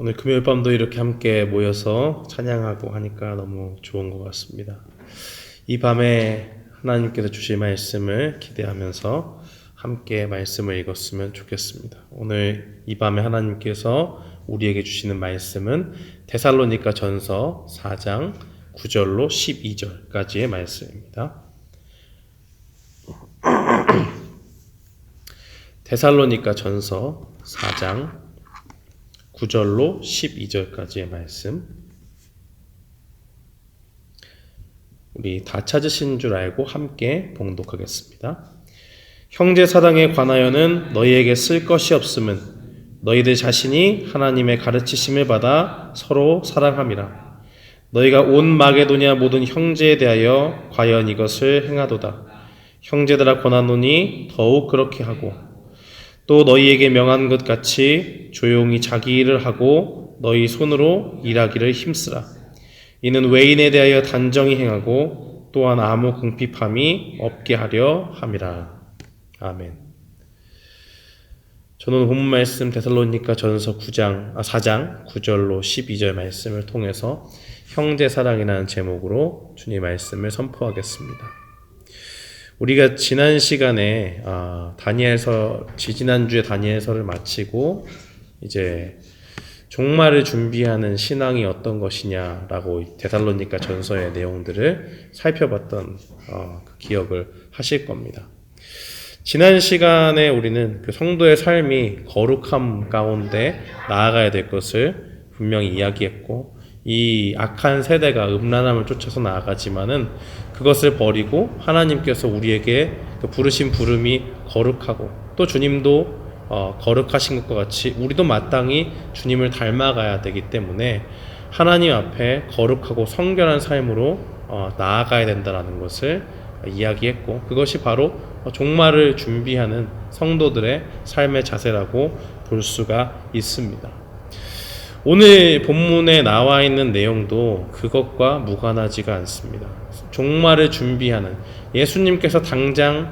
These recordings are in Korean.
오늘 금요일 밤도 이렇게 함께 모여서 찬양하고 하니까 너무 좋은 것 같습니다. 이 밤에 하나님께서 주실 말씀을 기대하면서 함께 말씀을 읽었으면 좋겠습니다. 오늘 이 밤에 하나님께서 우리에게 주시는 말씀은 데살로니가 전서 4장 9절로 12절까지의 말씀입니다. 데살로니가 전서 4장 9절로 12절까지의 말씀. 우리 다 찾으신 줄 알고 함께 봉독하겠습니다. 형제 사랑에 관하여는 너희에게 쓸 것이 없음은 너희들 자신이 하나님의 가르치심을 받아 서로 사랑함이라. 너희가 온 마게도냐 모든 형제에 대하여 과연 이것을 행하도다. 형제들아 권하노니 더욱 그렇게 하고 또 너희에게 명한 것 같이 조용히 자기 일을 하고 너희 손으로 일하기를 힘쓰라. 이는 외인에 대하여 단정히 행하고 또한 아무 궁핍함이 없게 하려 함이라. 아멘. 저는 본문 말씀 데살로니가 전서 4장 9절로 12절 말씀을 통해서 형제 사랑이라는 제목으로 주님 말씀을 선포하겠습니다. 우리가 지난 시간에 지난주에 다니엘서를 마치고 이제 종말을 준비하는 신앙이 어떤 것이냐라고 데살로니가 전서의 내용들을 살펴봤던 그 기억을 하실 겁니다. 지난 시간에 우리는 그 성도의 삶이 거룩함 가운데 나아가야 될 것을 분명히 이야기했고, 이 악한 세대가 음란함을 쫓아서 나아가지만은 그것을 버리고 하나님께서 우리에게 그 부르신 부름이 거룩하고 또 주님도 거룩하신 것과 같이 우리도 마땅히 주님을 닮아가야 되기 때문에 하나님 앞에 거룩하고 성결한 삶으로 나아가야 된다는 것을 이야기했고, 그것이 바로 종말을 준비하는 성도들의 삶의 자세라고 볼 수가 있습니다. 오늘 본문에 나와 있는 내용도 그것과 무관하지가 않습니다. 종말을 준비하는, 예수님께서 당장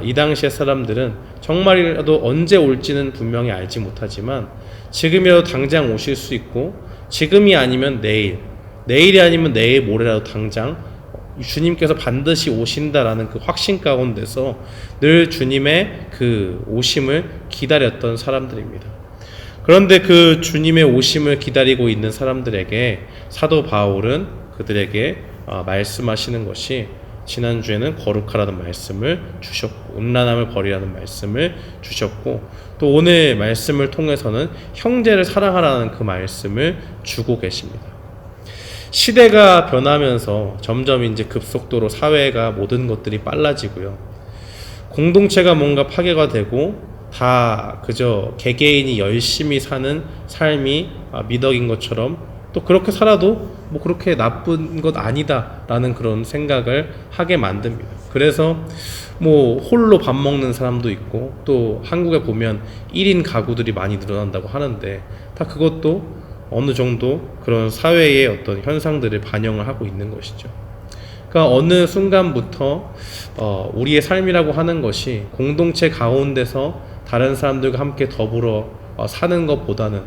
이 당시의 사람들은 정말이라도 언제 올지는 분명히 알지 못하지만 지금이라도 당장 오실 수 있고, 지금이 아니면 내일이 아니면 내일 모레라도 당장 주님께서 반드시 오신다라는 그 확신 가운데서 늘 주님의 그 오심을 기다렸던 사람들입니다. 그런데 그 주님의 오심을 기다리고 있는 사람들에게 사도 바울은 그들에게 말씀하시는 것이, 지난주에는 거룩하라는 말씀을 주셨고 음란함을 버리라는 말씀을 주셨고, 또 오늘 말씀을 통해서는 형제를 사랑하라는 그 말씀을 주고 계십니다. 시대가 변하면서 점점 이제 급속도로 사회가 모든 것들이 빨라지고요. 공동체가 뭔가 파괴가 되고 다 그저 개개인이 열심히 사는 삶이 미덕인 것처럼, 또 그렇게 살아도 뭐 그렇게 나쁜 것 아니다라는 그런 생각을 하게 만듭니다. 그래서 뭐 홀로 밥 먹는 사람도 있고, 또 한국에 보면 1인 가구들이 많이 늘어난다고 하는데 다 그것도 어느 정도 그런 사회의 어떤 현상들을 반영을 하고 있는 것이죠. 그러니까 어느 순간부터 우리의 삶이라고 하는 것이 공동체 가운데서 다른 사람들과 함께 더불어 사는 것보다는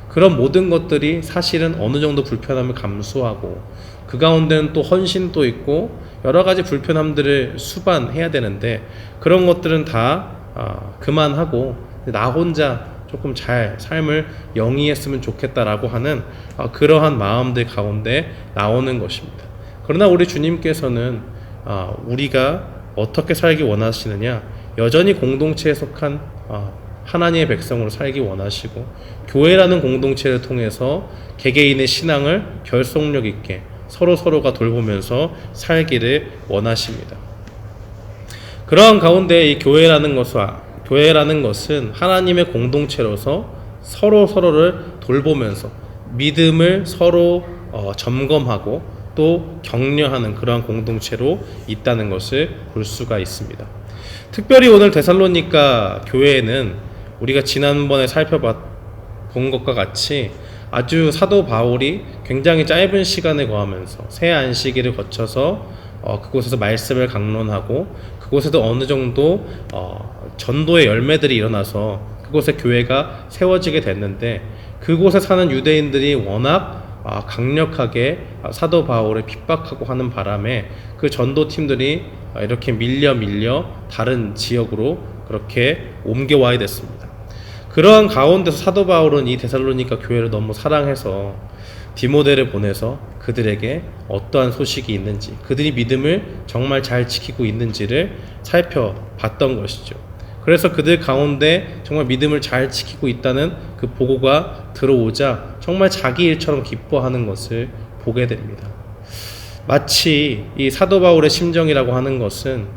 그런 모든 것들이 사실은 어느 정도 불편함을 감수하고 그 가운데는 또 헌신도 있고 여러 가지 불편함들을 수반해야 되는데, 그런 것들은 다 그만하고 나 혼자 조금 잘 삶을 영위했으면 좋겠다라고 하는 그러한 마음들 가운데 나오는 것입니다. 그러나 우리 주님께서는 우리가 어떻게 살기 원하시느냐, 여전히 공동체에 속한 하나님의 백성으로 살기 원하시고, 교회라는 공동체를 통해서 개개인의 신앙을 결속력 있게 서로가 돌보면서 살기를 원하십니다. 그러한 가운데 이 교회라는 것은 하나님의 공동체로서 서로를 돌보면서 믿음을 서로 점검하고 또 격려하는 그러한 공동체로 있다는 것을 볼 수가 있습니다. 특별히 오늘 데살로니가 교회에는 우리가 지난번에 살펴본 것과 같이 아주 사도 바울이 굉장히 짧은 시간을 거하면서 새 안식일을 거쳐서 그곳에서 말씀을 강론하고, 그곳에도 어느 정도 전도의 열매들이 일어나서 그곳에 교회가 세워지게 됐는데, 그곳에 사는 유대인들이 워낙 강력하게 사도 바울을 핍박하고 하는 바람에 그 전도팀들이 이렇게 밀려 다른 지역으로 그렇게 옮겨와야 됐습니다. 그러한 가운데서 사도 바울은 이 데살로니가 교회를 너무 사랑해서 디모데를 보내서 그들에게 어떠한 소식이 있는지, 그들이 믿음을 정말 잘 지키고 있는지를 살펴봤던 것이죠. 그래서 그들 가운데 정말 믿음을 잘 지키고 있다는 그 보고가 들어오자 정말 자기 일처럼 기뻐하는 것을 보게 됩니다. 마치 이 사도 바울의 심정이라고 하는 것은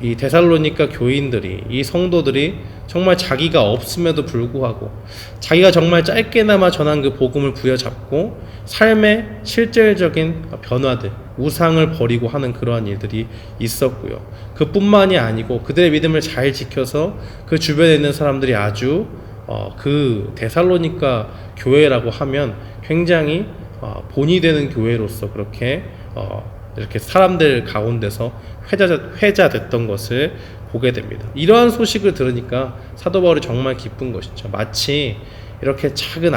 이 데살로니가 교인들이, 이 성도들이 정말 자기가 없음에도 불구하고 자기가 정말 짧게나마 전한 그 복음을 부여잡고 삶의 실질적인 변화들, 우상을 버리고 하는 그러한 일들이 있었고요. 그뿐만이 아니고 그들의 믿음을 잘 지켜서 그 주변에 있는 사람들이 아주 그 데살로니가 교회라고 하면 굉장히 본이 되는 교회로서 그렇게 이렇게 사람들 가운데서 회자됐던 것을 보게 됩니다. 이러한 소식을 들으니까 사도 바울이 정말 기쁜 것이죠. 마치 이렇게 작은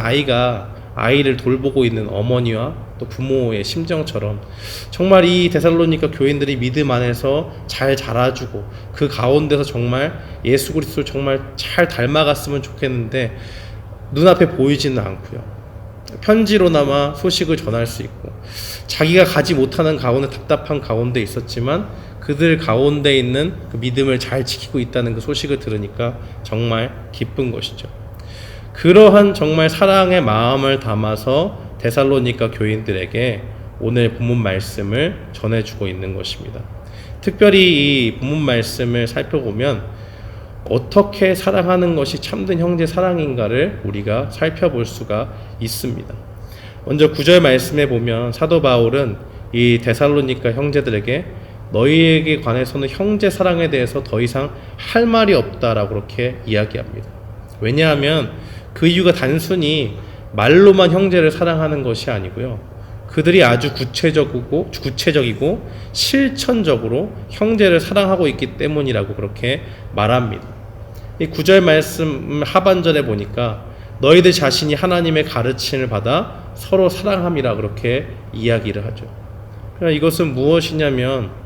아이를 돌보고 있는 어머니와 또 부모의 심정처럼 정말 이 데살로니가 교인들이 믿음 안에서 잘 자라주고 그 가운데서 정말 예수 그리스도를 정말 잘 닮아갔으면 좋겠는데 눈앞에 보이지는 않고요. 편지로나마 소식을 전할 수 있고 자기가 가지 못하는 가운데 답답한 가운데 있었지만 그들 가운데 있는 그 믿음을 잘 지키고 있다는 그 소식을 들으니까 정말 기쁜 것이죠. 그러한 정말 사랑의 마음을 담아서 데살로니가 교인들에게 오늘 본문 말씀을 전해주고 있는 것입니다. 특별히 이 본문 말씀을 살펴보면 어떻게 사랑하는 것이 참된 형제 사랑인가를 우리가 살펴볼 수가 있습니다. 먼저 9절 말씀에 보면 사도 바울은 이 데살로니가 형제들에게 너희에게 관해서는 형제 사랑에 대해서 더 이상 할 말이 없다라고 그렇게 이야기합니다. 왜냐하면 그 이유가 단순히 말로만 형제를 사랑하는 것이 아니고요. 그들이 아주 구체적이고 실천적으로 형제를 사랑하고 있기 때문이라고 그렇게 말합니다. 이 9절 말씀 하반절에 보니까 너희들 자신이 하나님의 가르침을 받아 서로 사랑함이라 그렇게 이야기를 하죠. 그러니까 이것은 무엇이냐면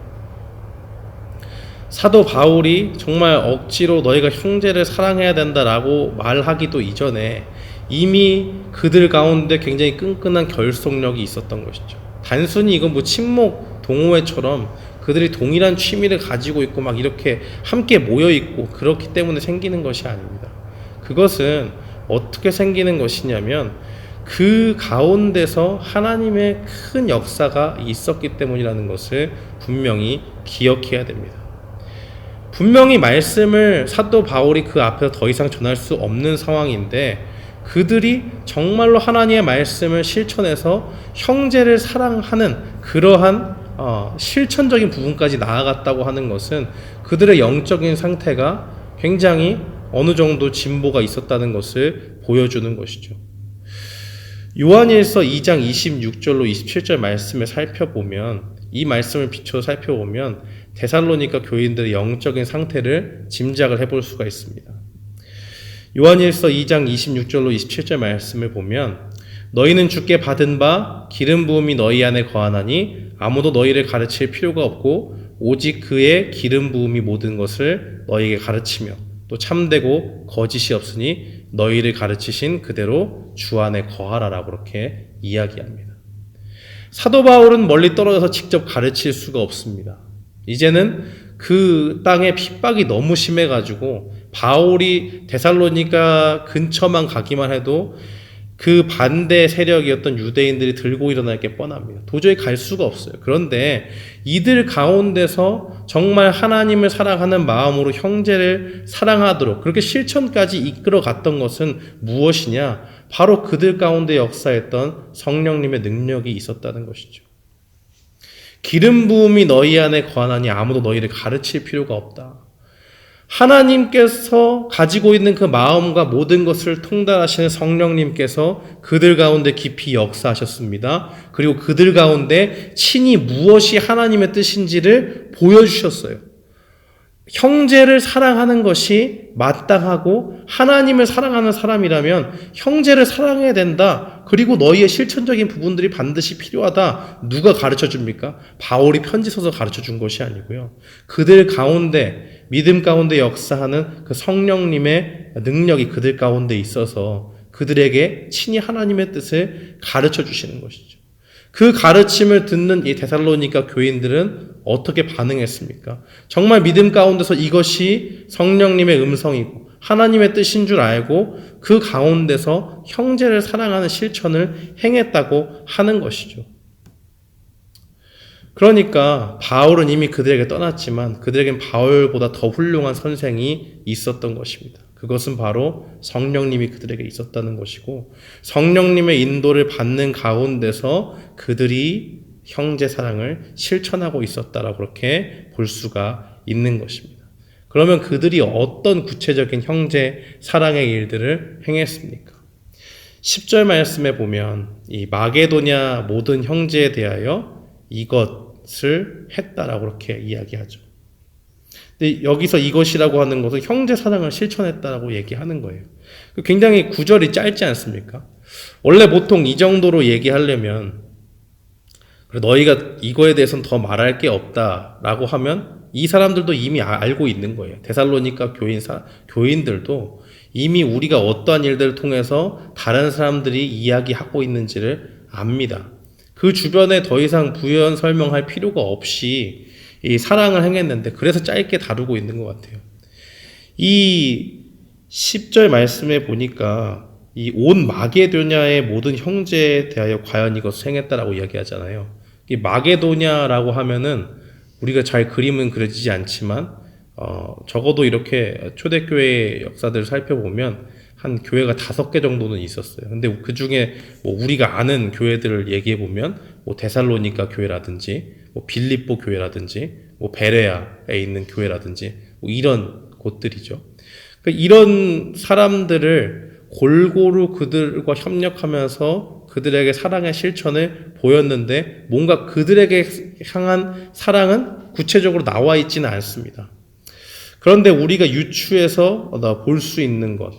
사도 바울이 정말 억지로 너희가 형제를 사랑해야 된다라고 말하기도 이전에 이미 그들 가운데 굉장히 끈끈한 결속력이 있었던 것이죠. 단순히 이건 친목 동호회처럼 그들이 동일한 취미를 가지고 있고 막 이렇게 함께 모여 있고 그렇기 때문에 생기는 것이 아닙니다. 그것은 어떻게 생기는 것이냐면 그 가운데서 하나님의 큰 역사가 있었기 때문이라는 것을 분명히 기억해야 됩니다. 분명히 말씀을 사도 바울이 그 앞에서 더 이상 전할 수 없는 상황인데 그들이 정말로 하나님의 말씀을 실천해서 형제를 사랑하는 그러한 실천적인 부분까지 나아갔다고 하는 것은 그들의 영적인 상태가 굉장히 어느 정도 진보가 있었다는 것을 보여주는 것이죠. 요한일서 2장 26절로 27절 말씀을 살펴보면 이 말씀을 비춰 살펴보면 데살로니가 교인들의 영적인 상태를 짐작을 해볼 수가 있습니다. 요한일서 2장 26절로 27절 말씀을 보면 너희는 주께 받은 바 기름 부음이 너희 안에 거하나니 아무도 너희를 가르칠 필요가 없고 오직 그의 기름 부음이 모든 것을 너희에게 가르치며 또 참되고 거짓이 없으니 너희를 가르치신 그대로 주 안에 거하라라고 그렇게 이야기합니다. 사도 바울은 멀리 떨어져서 직접 가르칠 수가 없습니다. 이제는 그 땅의 핍박이 너무 심해가지고 바울이 데살로니가 근처만 가기만 해도 그 반대 세력이었던 유대인들이 들고 일어날 게 뻔합니다. 도저히 갈 수가 없어요. 그런데 이들 가운데서 정말 하나님을 사랑하는 마음으로 형제를 사랑하도록 그렇게 실천까지 이끌어 갔던 것은 무엇이냐? 바로 그들 가운데 역사했던 성령님의 능력이 있었다는 것이죠. 기름 부음이 너희 안에 거하나니 아무도 너희를 가르칠 필요가 없다. 하나님께서 가지고 있는 그 마음과 모든 것을 통달하시는 성령님께서 그들 가운데 깊이 역사하셨습니다. 그리고 그들 가운데 친히 무엇이 하나님의 뜻인지를 보여주셨어요. 형제를 사랑하는 것이 마땅하고 하나님을 사랑하는 사람이라면 형제를 사랑해야 된다. 그리고 너희의 실천적인 부분들이 반드시 필요하다. 누가 가르쳐 줍니까? 바울이 편지 써서 가르쳐 준 것이 아니고요. 그들 가운데 믿음 가운데 역사하는 그 성령님의 능력이 그들 가운데 있어서 그들에게 친히 하나님의 뜻을 가르쳐 주시는 것이죠. 그 가르침을 듣는 이 데살로니가 교인들은 어떻게 반응했습니까? 정말 믿음 가운데서 이것이 성령님의 음성이고 하나님의 뜻인 줄 알고 그 가운데서 형제를 사랑하는 실천을 행했다고 하는 것이죠. 그러니까 바울은 이미 그들에게 떠났지만 그들에겐 바울보다 더 훌륭한 선생이 있었던 것입니다. 그것은 바로 성령님이 그들에게 있었다는 것이고 성령님의 인도를 받는 가운데서 그들이 형제 사랑을 실천하고 있었다라고 그렇게 볼 수가 있는 것입니다. 그러면 그들이 어떤 구체적인 형제 사랑의 일들을 행했습니까? 10절 말씀에 보면 이 마게도냐 모든 형제에 대하여 이것을 했다라고 그렇게 이야기하죠. 근데 여기서 이것이라고 하는 것은 형제 사랑을 실천했다라고 얘기하는 거예요. 굉장히 구절이 짧지 않습니까? 원래 보통 이 정도로 얘기하려면 너희가 이거에 대해서는 더 말할 게 없다라고 하면 이 사람들도 이미 알고 있는 거예요. 데살로니가 교인들도 이미 우리가 어떠한 일들을 통해서 다른 사람들이 이야기하고 있는지를 압니다. 그 주변에 더 이상 부연 설명할 필요가 없이 이 사랑을 행했는데 그래서 짧게 다루고 있는 것 같아요. 이 10절 말씀에 보니까 이 온 마게도냐의 모든 형제에 대하여 과연 이것을 행했다라고 이야기하잖아요. 이 마게도냐라고 하면은 우리가 잘 그림은 그려지지 않지만 적어도 이렇게 초대교회의 역사들을 살펴보면 한 교회가 5개 정도는 있었어요. 근데 그 중에 뭐 우리가 아는 교회들을 얘기해 보면 뭐 데살로니가 교회라든지 뭐 빌립보 교회라든지 뭐 베레아에 있는 교회라든지 뭐 이런 곳들이죠. 그러니까 이런 사람들을 골고루 그들과 협력하면서 그들에게 사랑의 실천을 보였는데 뭔가 그들에게 향한 사랑은 구체적으로 나와 있지는 않습니다. 그런데 우리가 유추해서 볼 수 있는 것,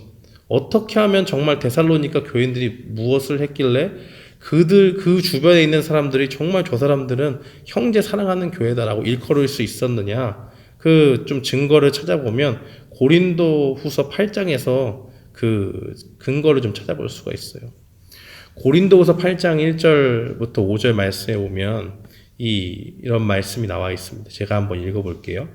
어떻게 하면 정말 데살로니가 교인들이 무엇을 했길래 그 주변에 있는 사람들이 정말 저 사람들은 형제 사랑하는 교회다라고 일컬을 수 있었느냐, 그 좀 증거를 찾아보면 고린도 후서 8장에서 그 근거를 좀 찾아볼 수가 있어요. 고린도후서 8장 1절부터 5절 말씀에 보면 이런 말씀이 나와 있습니다. 제가 한번 읽어볼게요.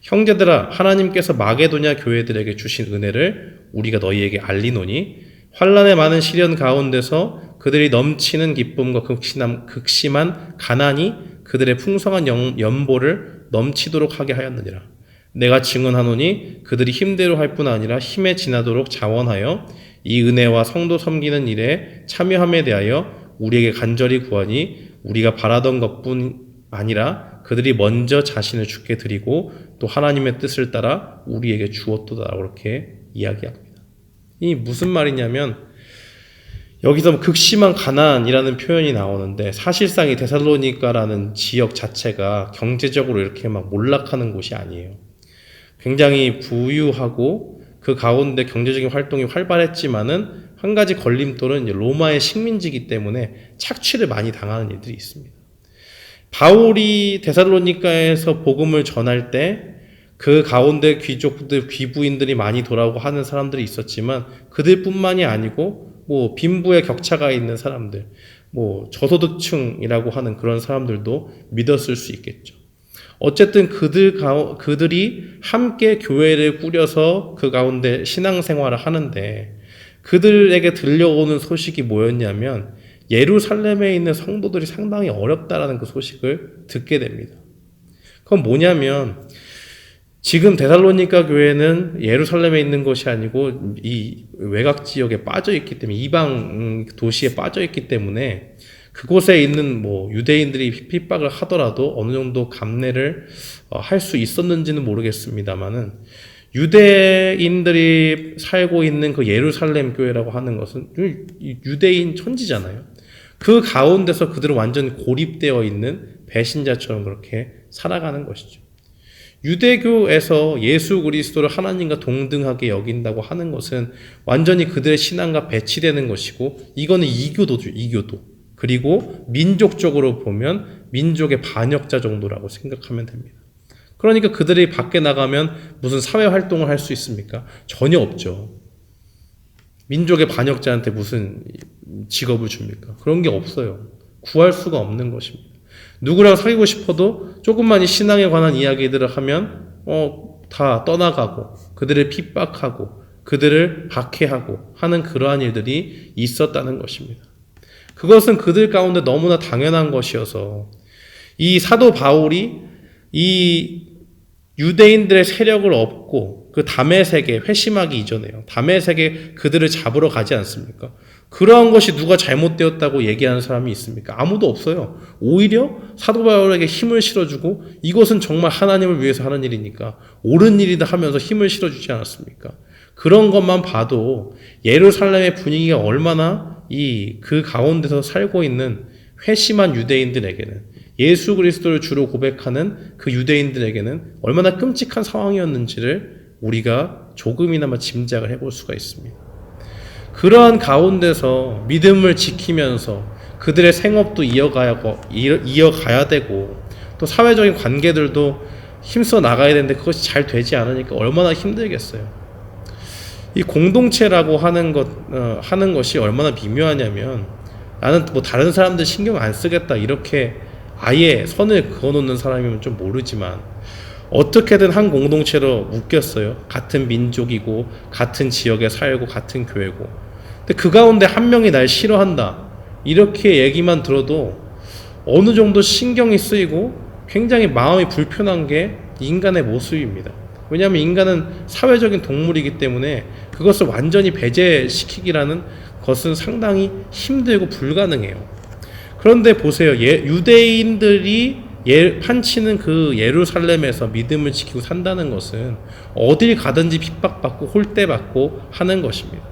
형제들아, 하나님께서 마게도냐 교회들에게 주신 은혜를 우리가 너희에게 알리노니 환난의 많은 시련 가운데서 그들이 넘치는 기쁨과 극심한 가난이 그들의 풍성한 연보를 넘치도록 하게 하였느니라. 내가 증언하노니 그들이 힘대로 할 뿐 아니라 힘에 지나도록 자원하여 이 은혜와 성도 섬기는 일에 참여함에 대하여 우리에게 간절히 구하니 우리가 바라던 것뿐 아니라 그들이 먼저 자신을 주께 드리고 또 하나님의 뜻을 따라 우리에게 주었도다. 그렇게 이야기합니다. 이 무슨 말이냐면 여기서 극심한 가난이라는 표현이 나오는데 사실상 이 데살로니가라는 지역 자체가 경제적으로 이렇게 막 몰락하는 곳이 아니에요. 굉장히 부유하고 그 가운데 경제적인 활동이 활발했지만은 한 가지 걸림돌은 로마의 식민지이기 때문에 착취를 많이 당하는 일들이 있습니다. 바울이 데살로니가에서 복음을 전할 때 그 가운데 귀족들, 귀부인들이 많이 돌아오고 하는 사람들이 있었지만 그들뿐만이 아니고 뭐 빈부의 격차가 있는 사람들, 뭐 저소득층이라고 하는 그런 사람들도 믿었을 수 있겠죠. 어쨌든 그들이 함께 교회를 꾸려서 그 가운데 신앙생활을 하는데 그들에게 들려오는 소식이 뭐였냐면 예루살렘에 있는 성도들이 상당히 어렵다라는 그 소식을 듣게 됩니다. 그건 뭐냐면 지금 데살로니가 교회는 예루살렘에 있는 것이 아니고 이 외곽 지역에 빠져 있기 때문에 이방 도시에 빠져 있기 때문에 그곳에 있는 뭐 유대인들이 핍박을 하더라도 어느 정도 감내를 할 수 있었는지는 모르겠습니다만은 유대인들이 살고 있는 그 예루살렘 교회라고 하는 것은 유대인 천지잖아요. 그 가운데서 그들은 완전 고립되어 있는 배신자처럼 그렇게 살아가는 것이죠. 유대교에서 예수 그리스도를 하나님과 동등하게 여긴다고 하는 것은 완전히 그들의 신앙과 배치되는 것이고, 이거는 이교도죠, 이교도. 그리고 민족적으로 보면 민족의 반역자 정도라고 생각하면 됩니다. 그러니까 그들이 밖에 나가면 무슨 사회 활동을 할 수 있습니까? 전혀 없죠. 민족의 반역자한테 무슨 직업을 줍니까? 그런 게 없어요. 구할 수가 없는 것입니다. 누구랑 사귀고 싶어도 조금만 이 신앙에 관한 이야기들을 하면 다 떠나가고 그들을 핍박하고 그들을 박해하고 하는 그러한 일들이 있었다는 것입니다. 그것은 그들 가운데 너무나 당연한 것이어서 이 사도 바울이 이 유대인들의 세력을 업고 그 다메섹에 회심하기 이전에요. 다메섹에 그들을 잡으러 가지 않습니까? 그러한 것이 누가 잘못되었다고 얘기하는 사람이 있습니까? 아무도 없어요. 오히려 사도 바울에게 힘을 실어주고 이것은 정말 하나님을 위해서 하는 일이니까 옳은 일이다 하면서 힘을 실어주지 않았습니까? 그런 것만 봐도 예루살렘의 분위기가 얼마나 그 가운데서 살고 있는 회심한 유대인들에게는, 예수 그리스도를 주로 고백하는 그 유대인들에게는 얼마나 끔찍한 상황이었는지를 우리가 조금이나마 짐작을 해볼 수가 있습니다. 그러한 가운데서 믿음을 지키면서 그들의 생업도 이어가야 되고 또 사회적인 관계들도 힘써 나가야 되는데 그것이 잘 되지 않으니까 얼마나 힘들겠어요. 이 공동체라고 하는 것이 얼마나 미묘하냐면, 나는 뭐 다른 사람들 신경 안 쓰겠다 이렇게 아예 선을 그어놓는 사람이면 좀 모르지만 어떻게든 한 공동체로 묶였어요. 같은 민족이고 같은 지역에 살고 같은 교회고. 근데 그 가운데 한 명이 날 싫어한다 이렇게 얘기만 들어도 어느 정도 신경이 쓰이고 굉장히 마음이 불편한 게 인간의 모습입니다. 왜냐하면 인간은 사회적인 동물이기 때문에 그것을 완전히 배제시키기라는 것은 상당히 힘들고 불가능해요. 그런데 보세요. 유대인들이 판치는 그 예루살렘에서 믿음을 지키고 산다는 것은 어딜 가든지 핍박받고 홀대받고 하는 것입니다.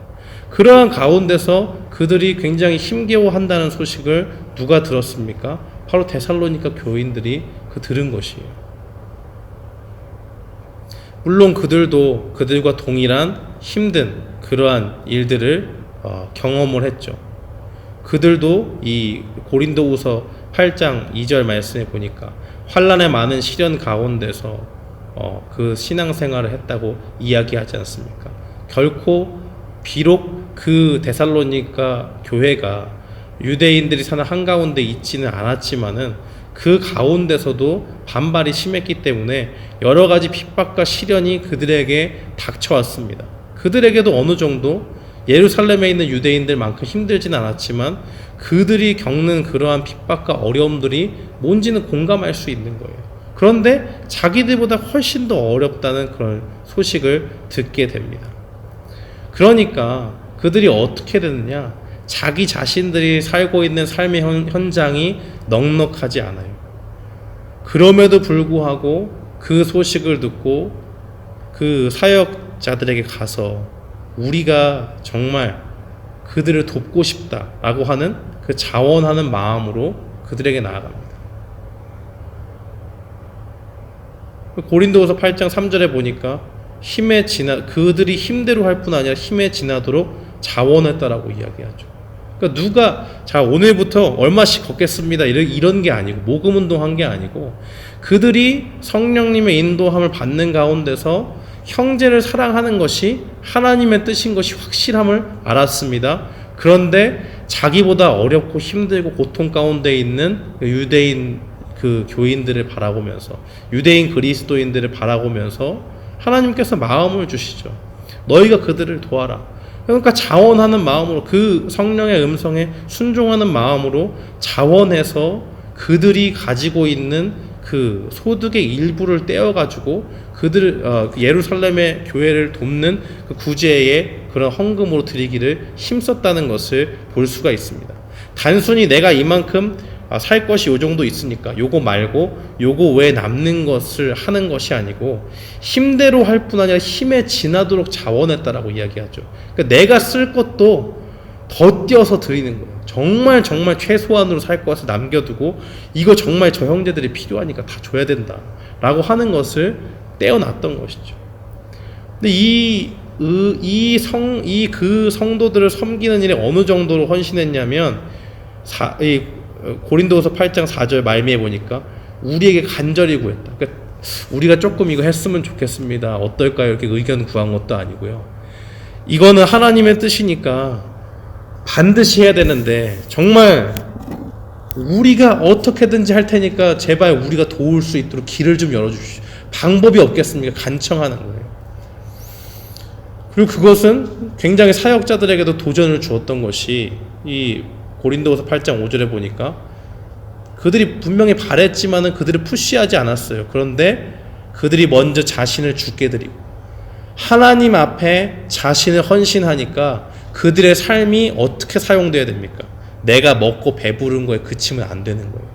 그러한 가운데서 그들이 굉장히 힘겨워한다는 소식을 누가 들었습니까? 바로 데살로니가 교인들이 들은 것이에요. 물론 그들도 그들과 동일한 힘든 그러한 일들을 경험을 했죠. 그들도 이 고린도후서 8장 2절 말씀에 보니까 환난의 많은 시련 가운데서 그 신앙생활을 했다고 이야기하지 않습니까? 결코 비록 그 데살로니가 교회가 유대인들이 사는 한가운데 있지는 않았지만은 그 가운데서도 반발이 심했기 때문에 여러 가지 핍박과 시련이 그들에게 닥쳐왔습니다. 그들에게도 어느 정도 예루살렘에 있는 유대인들만큼 힘들진 않았지만 그들이 겪는 그러한 핍박과 어려움들이 뭔지는 공감할 수 있는 거예요. 그런데 자기들보다 훨씬 더 어렵다는 그런 소식을 듣게 됩니다. 그러니까 그들이 어떻게 되느냐? 자기 자신들이 살고 있는 삶의 현장이 넉넉하지 않아요. 그럼에도 불구하고 그 소식을 듣고 그 사역자들에게 가서 우리가 정말 그들을 돕고 싶다라고 하는 그 자원하는 마음으로 그들에게 나아갑니다. 고린도후서 8장 3절에 보니까 그들이 힘대로 할 뿐 아니라 힘에 지나도록 자원했다라고 이야기하죠. 그러니까 누가 자 오늘부터 얼마씩 걷겠습니다 이런 게 아니고, 모금 운동한 게 아니고, 그들이 성령님의 인도함을 받는 가운데서 형제를 사랑하는 것이 하나님의 뜻인 것이 확실함을 알았습니다. 그런데 자기보다 어렵고 힘들고 고통 가운데 있는 유대인 그 교인들을 바라보면서, 유대인 그리스도인들을 바라보면서 하나님께서 마음을 주시죠. 너희가 그들을 도와라. 그러니까 자원하는 마음으로, 그 성령의 음성에 순종하는 마음으로 자원해서 그들이 가지고 있는 그 소득의 일부를 떼어가지고 예루살렘의 교회를 돕는 그 구제에 그런 헌금으로 드리기를 힘썼다는 것을 볼 수가 있습니다. 단순히 내가 이만큼 살 것이 요 정도 있으니까 요거 말고 요거 외에 남는 것을 하는 것이 아니고 힘대로 할 뿐 아니라 힘에 지나도록 자원했다라고 이야기하죠. 그러니까 내가 쓸 것도 더 띄어서 드리는 거예요. 정말 최소한으로 살 것을 남겨두고 이거 정말 저 형제들이 필요하니까 다 줘야 된다 라고 하는 것을 떼어놨던 것이죠. 근데 그 성도들을 섬기는 일에 어느 정도로 헌신했냐면, 고린도후서 8장 4절 말미에 보니까 우리에게 간절히 구했다. 그러니까 우리가 조금 이거 했으면 좋겠습니다, 어떨까요? 이렇게 의견 구한 것도 아니고요. 이거는 하나님의 뜻이니까 반드시 해야 되는데, 정말 우리가 어떻게든지 할 테니까 제발 우리가 도울 수 있도록 길을 좀 열어주십시오. 방법이 없겠습니까? 간청하는 거예요. 그리고 그것은 굉장히 사역자들에게도 도전을 주었던 것이, 이 고린도후서 8장 5절에 보니까 그들이 분명히 바랬지만은 그들을 푸시하지 않았어요. 그런데 그들이 먼저 자신을 주께 드리고 하나님 앞에 자신을 헌신하니까 그들의 삶이 어떻게 사용돼야 됩니까? 내가 먹고 배부른 거에 그치면 안 되는 거예요.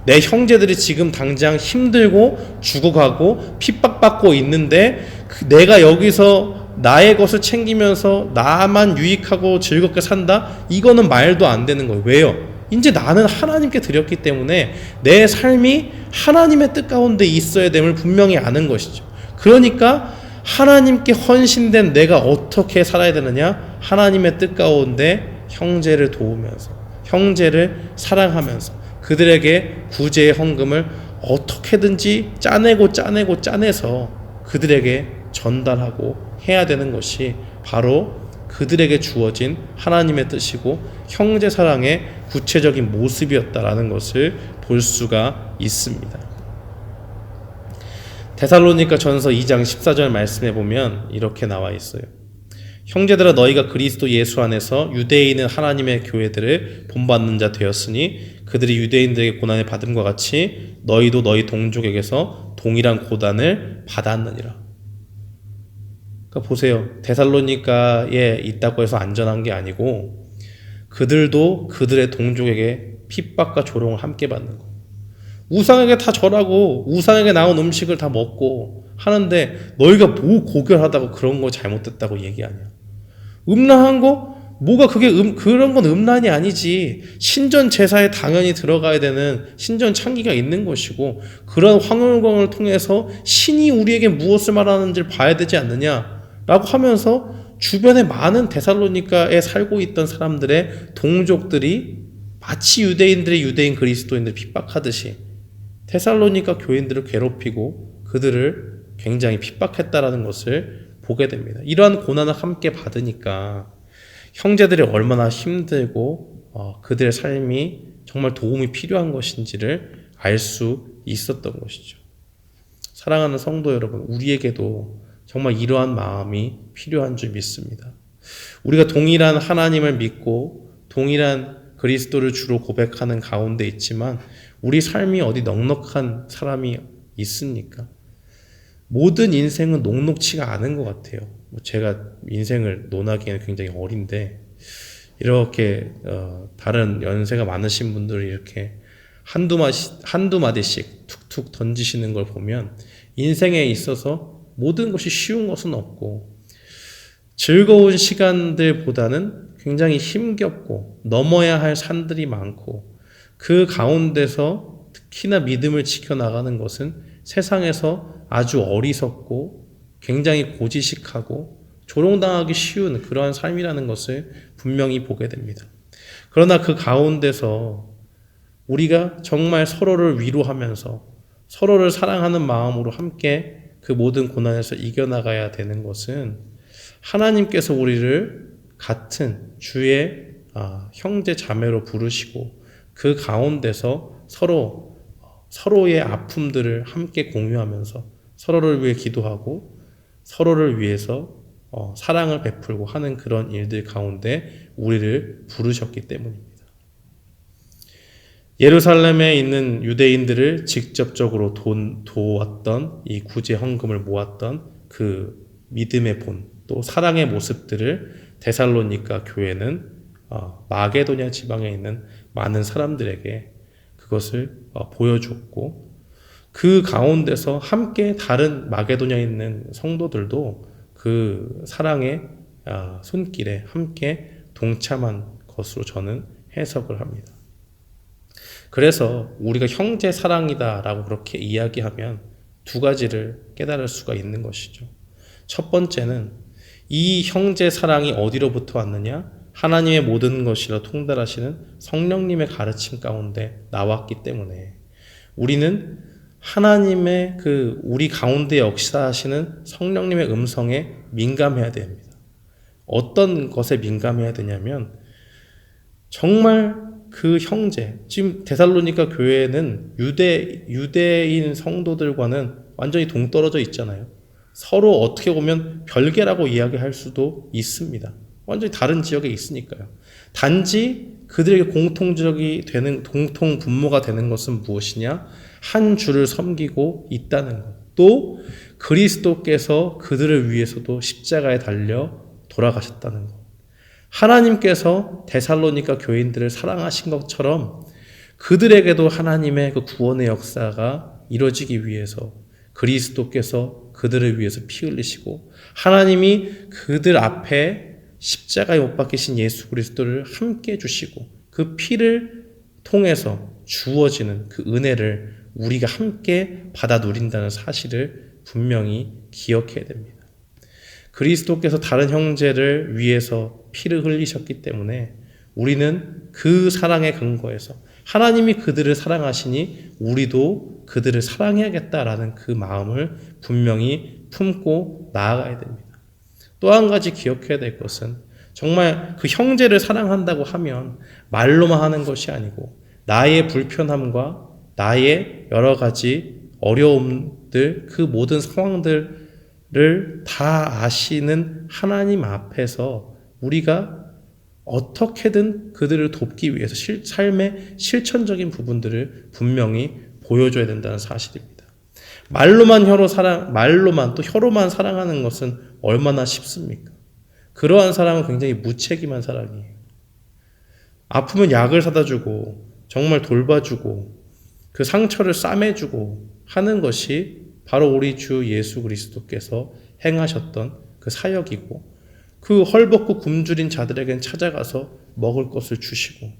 내 형제들이 지금 당장 힘들고 죽어가고 핍박받고 있는데 내가 여기서 나의 것을 챙기면서 나만 유익하고 즐겁게 산다? 이거는 말도 안 되는 거예요. 왜요? 이제 나는 하나님께 드렸기 때문에 내 삶이 하나님의 뜻 가운데 있어야 됨을 분명히 아는 것이죠. 그러니까 하나님께 헌신된 내가 어떻게 살아야 되느냐? 하나님의 뜻 가운데 형제를 도우면서, 형제를 사랑하면서 그들에게 구제의 헌금을 어떻게든지 짜내서 그들에게 전달하고 해야 되는 것이 바로 그들에게 주어진 하나님의 뜻이고 형제 사랑의 구체적인 모습이었다라는 것을 볼 수가 있습니다. 데살로니가 전서 2장 14절 말씀에 보면 이렇게 나와 있어요. 형제들아, 너희가 그리스도 예수 안에서 유대인은 하나님의 교회들을 본받는 자 되었으니 그들이 유대인들에게 고난을 받음과 같이 너희도 너희 동족에게서 동일한 고난을 받았느니라. 그러니까 보세요. 데살로니가에 있다고 해서 안전한 게 아니고 그들도 그들의 동족에게 핍박과 조롱을 함께 받는 거예요. 우상에게 다 절하고 우상에게 나온 음식을 다 먹고 하는데 너희가 뭐 고결하다고 그런 거 잘못됐다고 얘기하냐. 음란한 거? 뭐가 그게 그런 건 음란이 아니지. 신전 제사에 당연히 들어가야 되는 신전 창기가 있는 것이고 그런 황홀광을 통해서 신이 우리에게 무엇을 말하는지를 봐야 되지 않느냐라고 하면서 주변에 많은 데살로니가에 살고 있던 사람들의 동족들이 마치 유대인들의 유대인 그리스도인들을 핍박하듯이 데살로니가 교인들을 괴롭히고 그들을 굉장히 핍박했다라는 것을 보게 됩니다. 이러한 고난을 함께 받으니까 형제들이 얼마나 힘들고 그들의 삶이 정말 도움이 필요한 것인지를 알 수 있었던 것이죠. 사랑하는 성도 여러분, 우리에게도 정말 이러한 마음이 필요한 줄 믿습니다. 우리가 동일한 하나님을 믿고 동일한 그리스도를 주로 고백하는 가운데 있지만 우리 삶이 어디 넉넉한 사람이 있습니까? 모든 인생은 녹록치가 않은 것 같아요. 제가 인생을 논하기에는 굉장히 어린데 이렇게 다른 연세가 많으신 분들이 이렇게 한두 마디씩 툭툭 던지시는 걸 보면 인생에 있어서 모든 것이 쉬운 것은 없고 즐거운 시간들보다는 굉장히 힘겹고 넘어야 할 산들이 많고 그 가운데서 특히나 믿음을 지켜나가는 것은 세상에서 아주 어리석고 굉장히 고지식하고 조롱당하기 쉬운 그러한 삶이라는 것을 분명히 보게 됩니다. 그러나 그 가운데서 우리가 정말 서로를 위로하면서 서로를 사랑하는 마음으로 함께 그 모든 고난에서 이겨나가야 되는 것은 하나님께서 우리를 같은 주의 형제 자매로 부르시고 그 가운데서 서로의 아픔들을 함께 공유하면서 서로를 위해 기도하고 서로를 위해서 사랑을 베풀고 하는 그런 일들 가운데 우리를 부르셨기 때문입니다. 예루살렘에 있는 유대인들을 직접적으로 도왔던 이 구제 헌금을 모았던 그 믿음의 본, 또 사랑의 모습들을 데살로니가 교회는 마게도냐 지방에 있는 많은 사람들에게 그것을 보여주었고 그 가운데서 함께 다른 마게도냐에 있는 성도들도 그 사랑의 손길에 함께 동참한 것으로 저는 해석을 합니다. 그래서 우리가 형제 사랑이다라고 그렇게 이야기하면 두 가지를 깨달을 수가 있는 것이죠. 첫 번째는 이 형제 사랑이 어디로부터 왔느냐? 하나님의 모든 것이라 통달하시는 성령님의 가르침 가운데 나왔기 때문에 우리는 하나님의 우리 가운데 역사하시는 성령님의 음성에 민감해야 됩니다. 어떤 것에 민감해야 되냐면 정말 그 형제, 지금 데살로니가 교회는 유대인 성도들과는 완전히 동떨어져 있잖아요. 서로 어떻게 보면 별개라고 이야기할 수도 있습니다. 완전히 다른 지역에 있으니까요. 단지 그들에게 공통 분모가 되는 것은 무엇이냐? 한 주를 섬기고 있다는 것. 또 그리스도께서 그들을 위해서도 십자가에 달려 돌아가셨다는 것. 하나님께서 데살로니가 교인들을 사랑하신 것처럼 그들에게도 하나님의 그 구원의 역사가 이루어지기 위해서 그리스도께서 그들을 위해서 피 흘리시고 하나님이 그들 앞에 십자가에 못 박히신 예수 그리스도를 함께 주시고 그 피를 통해서 주어지는 그 은혜를 우리가 함께 받아 누린다는 사실을 분명히 기억해야 됩니다. 그리스도께서 다른 형제를 위해서 피를 흘리셨기 때문에 우리는 그 사랑의 근거에서 하나님이 그들을 사랑하시니 우리도 그들을 사랑해야겠다라는 그 마음을 분명히 품고 나아가야 됩니다. 또 한 가지 기억해야 될 것은 정말 그 형제를 사랑한다고 하면 말로만 하는 것이 아니고 나의 불편함과 나의 여러 가지 어려움들, 그 모든 상황들을 다 아시는 하나님 앞에서 우리가 어떻게든 그들을 돕기 위해서 삶의 실천적인 부분들을 분명히 보여줘야 된다는 사실입니다. 말로만 또 혀로만 사랑하는 것은 얼마나 쉽습니까? 그러한 사랑은 굉장히 무책임한 사랑이에요. 아프면 약을 사다 주고 정말 돌봐주고 그 상처를 싸매주고 하는 것이 바로 우리 주 예수 그리스도께서 행하셨던 그 사역이고 그 헐벗고 굶주린 자들에겐 찾아가서 먹을 것을 주시고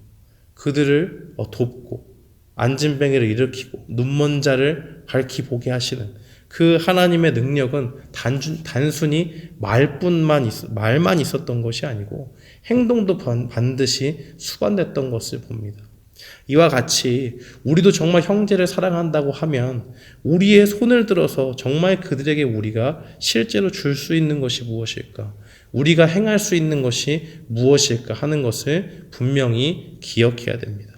그들을 돕고 안진뱅이를 일으키고 눈먼 자를 밝히 보게 하시는 그 하나님의 능력은 단순히 말만 있었던 것이 아니고 행동도 반드시 수반됐던 것을 봅니다. 이와 같이 우리도 정말 형제를 사랑한다고 하면 우리의 손을 들어서 정말 그들에게 우리가 실제로 줄 수 있는 것이 무엇일까? 우리가 행할 수 있는 것이 무엇일까 하는 것을 분명히 기억해야 됩니다.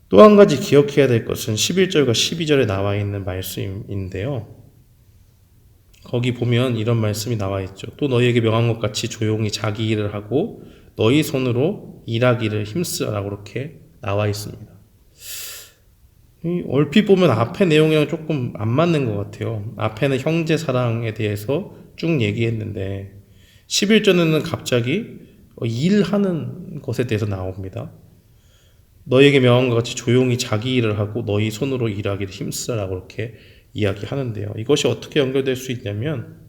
또 한 가지 기억해야 될 것은 11절과 12절에 나와 있는 말씀인데요. 거기 보면 이런 말씀이 나와 있죠. 또 너희에게 명한 것 같이 조용히 자기 일을 하고 너희 손으로 일하기를 힘쓰라고 그렇게 나와 있습니다. 얼핏 보면 앞의 내용이랑 조금 안 맞는 것 같아요. 앞에는 형제 사랑에 대해서 쭉 얘기했는데 11절에는 갑자기 일하는 것에 대해서 나옵니다. 너희에게 명한 것 같이 조용히 자기 일을 하고 너희 손으로 일하기를 힘쓰라고 그렇게 이야기하는데요. 이것이 어떻게 연결될 수 있냐면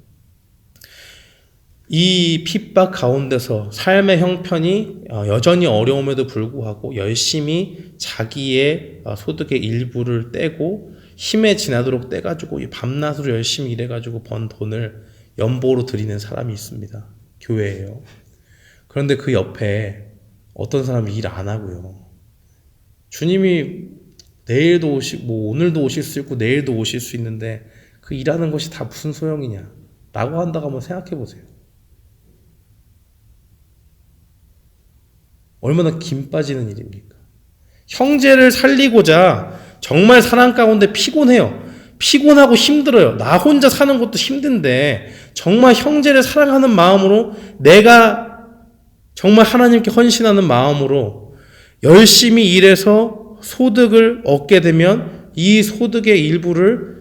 이 핍박 가운데서 삶의 형편이 여전히 어려움에도 불구하고 열심히 자기의 소득의 일부를 떼고 힘에 지나도록 떼가지고 밤낮으로 열심히 일해가지고 번 돈을 연보로 드리는 사람이 있습니다. 교회예요. 그런데 그 옆에 어떤 사람이 일 안 하고요. 주님이 내일도 오늘도 오실 수 있고 내일도 오실 수 있는데 그 일하는 것이 다 무슨 소용이냐 라고 한다고 한번 생각해 보세요. 얼마나 김 빠지는 일입니까? 형제를 살리고자 정말 사랑 가운데 피곤해요. 피곤하고 힘들어요. 나 혼자 사는 것도 힘든데 정말 형제를 사랑하는 마음으로 내가 정말 하나님께 헌신하는 마음으로 열심히 일해서 소득을 얻게 되면 이 소득의 일부를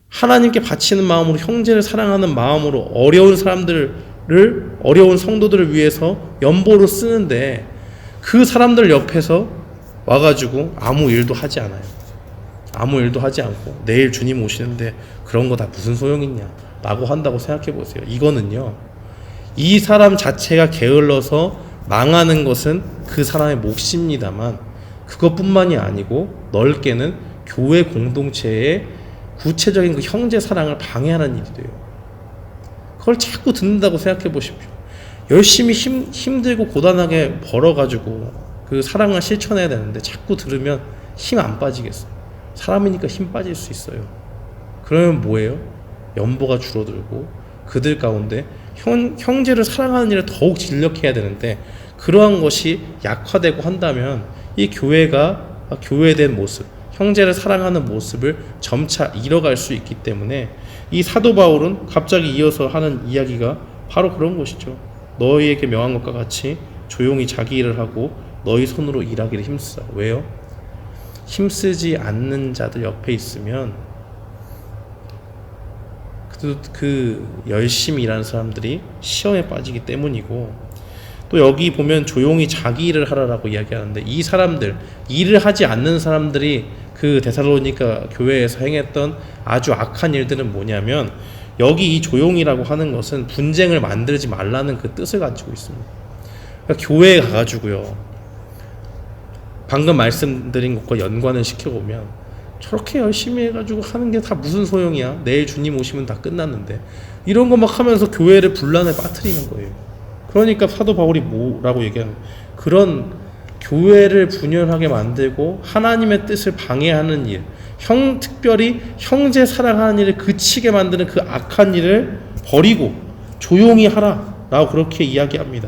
하나님께 바치는 마음으로 형제를 사랑하는 마음으로 어려운 성도들을 위해서 연보로 쓰는데 그 사람들 옆에서 와가지고 아무 일도 하지 않아요. 아무 일도 하지 않고 내일 주님 오시는데 그런 거 다 무슨 소용이냐 라고 한다고 생각해 보세요. 이거는요, 이 사람 자체가 게을러서 망하는 것은 그 사람의 몫입니다만 그것뿐만이 아니고 넓게는 교회 공동체의 구체적인 그 형제 사랑을 방해하는 일이 돼요. 그걸 자꾸 듣는다고 생각해 보십시오. 열심히 힘들고 고단하게 벌어가지고 그 사랑을 실천해야 되는데 자꾸 들으면 힘 안 빠지겠어요. 사람이니까 힘 빠질 수 있어요. 그러면 뭐예요? 연보가 줄어들고 그들 가운데 형제를 사랑하는 일을 더욱 진력해야 되는데 그러한 것이 약화되고 한다면 이 교회가 교회된 모습, 형제를 사랑하는 모습을 점차 잃어갈 수 있기 때문에 이 사도 바울은 갑자기 이어서 하는 이야기가 바로 그런 것이죠. 너희에게 명한 것과 같이 조용히 자기 일을 하고 너희 손으로 일하기를 힘쓰라. 왜요? 힘쓰지 않는 자들 옆에 있으면 그 열심히 일하는 사람들이 시험에 빠지기 때문이고, 또 여기 보면 조용히 자기 일을 하라라고 이야기하는데 이 사람들, 일을 하지 않는 사람들이 그 데살로니가 교회에서 행했던 아주 악한 일들은 뭐냐면, 여기 이 조용히라고 하는 것은 분쟁을 만들지 말라는 그 뜻을 가지고 있습니다. 그러니까 교회에 가가지고요, 방금 말씀드린 것과 연관을 시켜보면 저렇게 열심히 해가지고 하는 게 다 무슨 소용이야? 내일 주님 오시면 다 끝났는데, 이런 거 막 하면서 교회를 분란에 빠뜨리는 거예요. 그러니까 사도 바울이 뭐라고 얘기하는, 그런 교회를 분열하게 만들고 하나님의 뜻을 방해하는 일, 특별히 형제 사랑하는 일을 그치게 만드는 그 악한 일을 버리고 조용히 하라라고 그렇게 이야기합니다.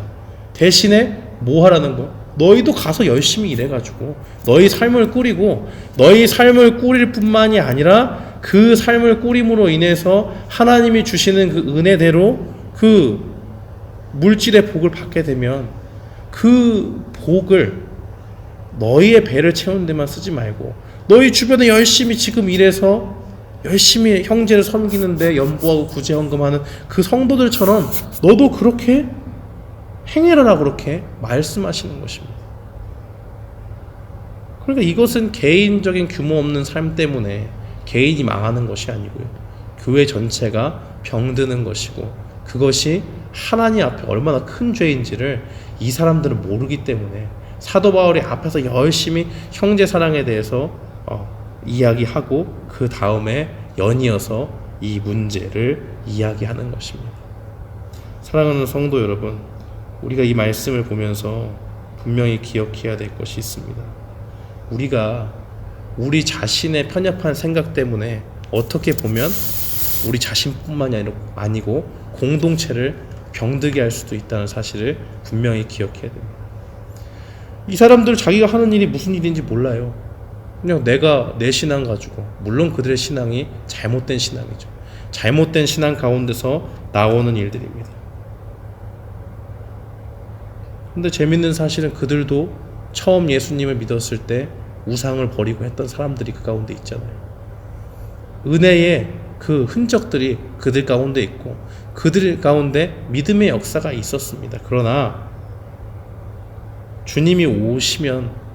대신에 뭐 하라는 거? 너희도 가서 열심히 일해가지고 너희 삶을 꾸리고, 너희 삶을 꾸릴 뿐만이 아니라 그 삶을 꾸림으로 인해서 하나님이 주시는 그 은혜대로 그 물질의 복을 받게 되면 그 복을 너희의 배를 채우는 데만 쓰지 말고 너희 주변에 열심히 지금 일해서 열심히 형제를 섬기는데 연보하고 구제헌금하는 그 성도들처럼 너도 그렇게 행해라, 그렇게 말씀하시는 것입니다. 그러니까 이것은 개인적인 규모 없는 삶 때문에 개인이 망하는 것이 아니고요, 교회 전체가 병드는 것이고, 그것이 하나님 앞에 얼마나 큰 죄인지를 이 사람들은 모르기 때문에 사도 바울이 앞에서 열심히 형제 사랑에 대해서 이야기하고 그 다음에 연이어서 이 문제를 이야기하는 것입니다. 사랑하는 성도 여러분, 우리가 이 말씀을 보면서 분명히 기억해야 될 것이 있습니다. 우리가 우리 자신의 편협한 생각 때문에 어떻게 보면 우리 자신뿐만이 아니고 공동체를 병들게 할 수도 있다는 사실을 분명히 기억해야 됩니다. 이 사람들 자기가 하는 일이 무슨 일인지 몰라요. 그냥 내가 내 신앙 가지고, 물론 그들의 신앙이 잘못된 신앙이죠. 잘못된 신앙 가운데서 나오는 일들입니다. 근데 재밌는 사실은 그들도 처음 예수님을 믿었을 때 우상을 버리고 했던 사람들이 그 가운데 있잖아요. 은혜의 그 흔적들이 그들 가운데 있고 그들 가운데 믿음의 역사가 있었습니다. 그러나 주님이 오시면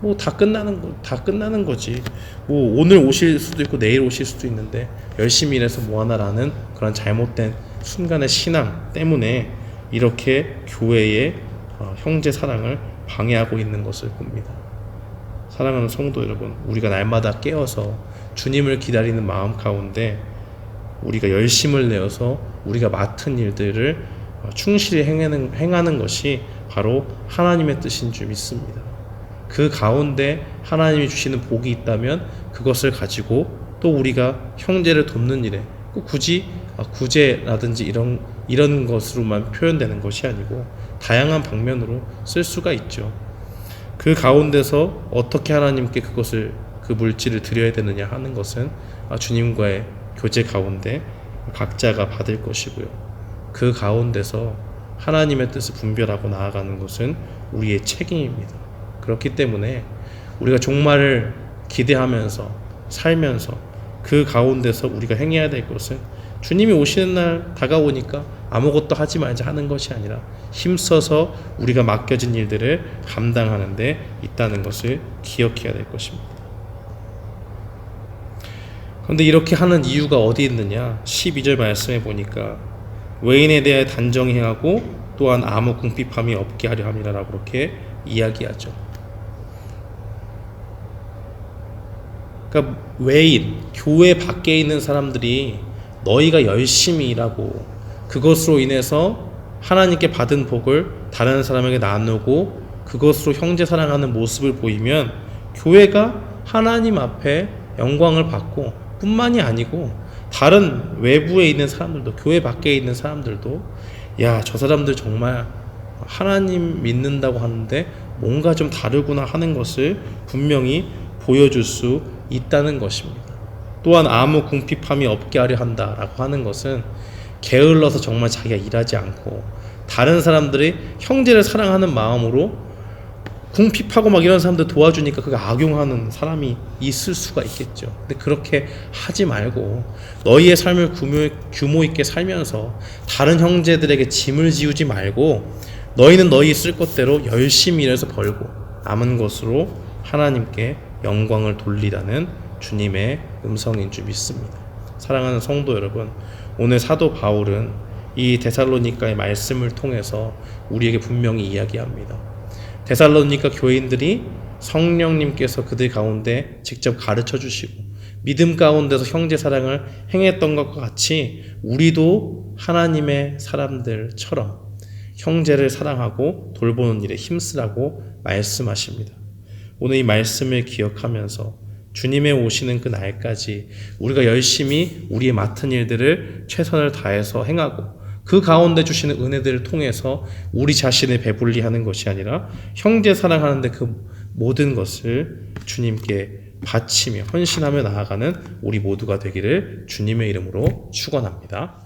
뭐 다 끝나는 거지. 뭐 오늘 오실 수도 있고 내일 오실 수도 있는데 열심히 일해서 뭐하나라는 그런 잘못된 순간의 신앙 때문에 이렇게 교회의 형제 사랑을 방해하고 있는 것을 봅니다. 사랑하는 성도 여러분, 우리가 날마다 깨어서 주님을 기다리는 마음 가운데 우리가 열심을 내어서 우리가 맡은 일들을 충실히 행하는 것이 바로 하나님의 뜻인 줄 믿습니다. 그 가운데 하나님이 주시는 복이 있다면 그것을 가지고 또 우리가 형제를 돕는 일에 꼭 굳이 구제라든지 이런 것으로만 표현되는 것이 아니고 다양한 방면으로 쓸 수가 있죠. 그 가운데서 어떻게 하나님께 그 물질을 드려야 되느냐 하는 것은 주님과의 교제 가운데 각자가 받을 것이고요. 그 가운데서 하나님의 뜻을 분별하고 나아가는 것은 우리의 책임입니다. 그렇기 때문에 우리가 종말을 기대하면서 살면서 그 가운데서 우리가 행해야 될 것은 주님이 오시는 날 다가오니까 아무것도 하지 말자 하는 것이 아니라 힘써서 우리가 맡겨진 일들을 감당하는 데 있다는 것을 기억해야 될 것입니다. 그런데 이렇게 하는 이유가 어디 있느냐? 12절 말씀에 보니까 외인에 대해 단정히 행하고 또한 아무 궁핍함이 없게 하려 함이라라고 그렇게 이야기하죠. 그러니까 외인, 교회 밖에 있는 사람들이 너희가 열심히 일하고 그것으로 인해서 하나님께 받은 복을 다른 사람에게 나누고 그것으로 형제 사랑하는 모습을 보이면 교회가 하나님 앞에 영광을 받고 뿐만이 아니고 다른 외부에 있는 사람들도, 교회 밖에 있는 사람들도 야, 저 사람들 정말 하나님 믿는다고 하는데 뭔가 좀 다르구나 하는 것을 분명히 보여줄 수 있다는 것입니다. 또한 아무 궁핍함이 없게 하려 한다라고 하는 것은 게을러서 정말 자기가 일하지 않고 다른 사람들이 형제를 사랑하는 마음으로 궁핍하고 막 이런 사람들 도와주니까 그거 악용하는 사람이 있을 수가 있겠죠. 근데 그렇게 하지 말고 너희의 삶을 규모 있게 살면서 다른 형제들에게 짐을 지우지 말고 너희는 너희 쓸 것대로 열심히 일해서 벌고 남은 것으로 하나님께 영광을 돌리라는 주님의 음성인 줄 믿습니다. 사랑하는 성도 여러분, 오늘 사도 바울은 이 데살로니가의 말씀을 통해서 우리에게 분명히 이야기합니다. 데살로니가 교인들이 성령님께서 그들 가운데 직접 가르쳐 주시고 믿음 가운데서 형제 사랑을 행했던 것과 같이 우리도 하나님의 사람들처럼 형제를 사랑하고 돌보는 일에 힘쓰라고 말씀하십니다. 오늘 이 말씀을 기억하면서 주님의 오시는 그 날까지 우리가 열심히 우리의 맡은 일들을 최선을 다해서 행하고 그 가운데 주시는 은혜들을 통해서 우리 자신을 배불리 하는 것이 아니라 형제 사랑하는데 그 모든 것을 주님께 바치며 헌신하며 나아가는 우리 모두가 되기를 주님의 이름으로 축원합니다.